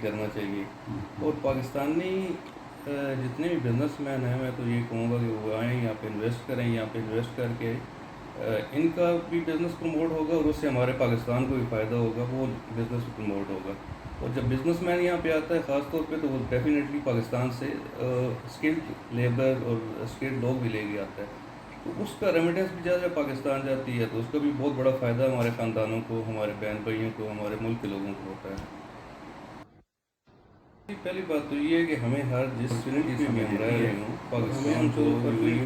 کرنا چاہیے. اور پاکستانی جتنے بھی بزنس مین ہیں میں تو یہ کہوں گا کہ وہ آئیں یہاں پہ انویسٹ کریں. یہاں پہ انویسٹ کر کے ان کا بھی بزنس پروموٹ ہوگا اور اس سے ہمارے پاکستان کو بھی فائدہ ہوگا, وہ بزنس پروموٹ ہوگا. اور جب بزنس مین یہاں پہ آتا ہے خاص طور پہ تو وہ ڈیفینیٹلی پاکستان سے اسکلڈ لیبر اور اسکلڈ لوگ بھی لے کے آتا ہے, تو اس کا ریمیٹنس بھی زیادہ پاکستان جاتی ہے, تو اس کا بھی بہت بڑا فائدہ ہمارے خاندانوں کو, ہمارے بہن بھائیوں کو, ہمارے ملک کے لوگوں کو ہوتا ہے. پہلی بات تو یہ ہے کہ ہمیں ہر جس ملک میں بھی ہم رہ رہے ہوں, پاکستان کو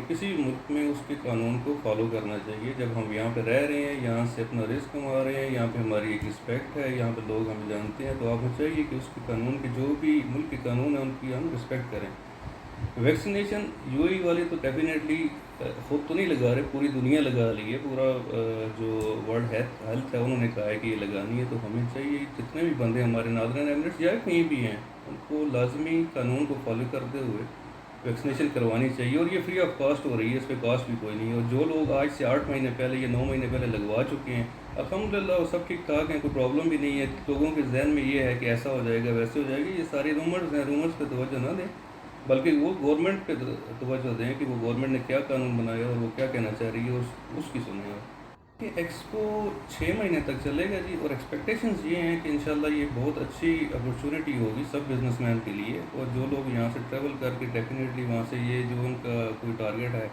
کسی ملک میں اس کے قانون کو فالو کرنا چاہیے. جب ہم یہاں پہ رہ رہے ہیں, یہاں سے اپنا رزق کما رہے ہیں, یہاں پہ ہماری ایک رسپیکٹ ہے, یہاں پہ لوگ ہمیں جانتے ہیں, تو آپ کو چاہیے کہ اس کے قانون کے جو بھی ملک کے قانون ہیں ان کی ہم رسپیکٹ کریں. ویکسینیشن یو اے والے تو ڈیفینیٹلی خود تو نہیں لگا رہے, پوری دنیا لگا لی ہے. پورا جو ورلڈ ہیلتھ ہے انہوں نے کہا ہے کہ یہ لگانی ہے, تو ہمیں چاہیے جتنے بھی بندے ہمارے ناظرین ایمریٹس یا کہیں بھی ہیں ان کو لازمی قانون کو فالو کرتے ہوئے ویکسینیشن کروانی چاہیے. اور یہ فری آف کاسٹ ہو رہی ہے, اس پہ کاسٹ بھی کوئی نہیں ہے. اور جو لوگ آج سے 8 مہینے پہلے یا 9 مہینے پہلے لگوا چکے ہیں الحمدللہ وہ سب ٹھیک ٹھاک ہیں, کوئی پرابلم بھی نہیں ہے. لوگوں کے ذہن میں یہ ہے کہ ایسا ہو جائے گا ویسے ہو جائے گا, یہ ساری رومرز ہیں, رومرز پہ توجہ نہ دیں بلکہ وہ گورنمنٹ پہ توجہ دیں کہ وہ گورنمنٹ نے کیا قانون بنایا اور وہ کیا کہنا چاہ رہی ہے, اور اس کی سنیں. کہ ایکسپو 6 مہینے تک چلے گا جی, اور ایکسپیکٹیشنز یہ ہیں کہ انشاءاللہ یہ بہت اچھی اپرچونٹی ہوگی سب بزنس مین کے لیے. اور جو لوگ یہاں سے ٹریول کر کے ڈیفینیٹلی وہاں سے یہ جو ان کا کوئی ٹارگیٹ ہے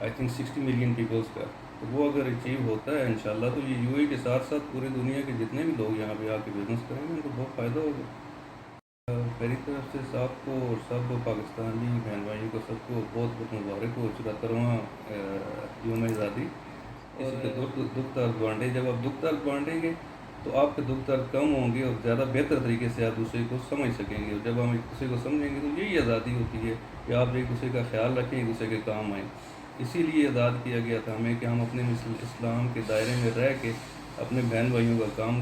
آئی تھنک 60 ملین پیپلز کا, تو وہ اگر اچیو ہوتا ہے انشاءاللہ تو یہ یو اے کے ساتھ ساتھ پوری دنیا کے جتنے بھی لوگ یہاں پہ آ کے بزنس کریں گے ان کو بہت فائدہ ہوگا. میری طرف سے سب کو اور سب پاکستانی بہن بھائیوں کو سب کو بہت بہت مبارک ہو 74واں یوم آزادی. کسی کے دکھ درد بانٹیں, جب آپ دکھ درد بانٹیں گے تو آپ کے دکھ درد کم ہوں گے اور زیادہ بہتر طریقے سے آپ دوسرے کو سمجھ سکیں گے. اور جب ہم ایک دوسرے کو سمجھیں گے تو یہی آزادی ہوتی ہے کہ آپ ایک دوسرے کا خیال رکھیں, ایک دوسرے کے کام آئیں. اسی لیے آزاد کیا گیا تھا ہمیں کہ ہم اپنے اسلام کے دائرے میں رہ کے اپنے بہن بھائیوں کا کام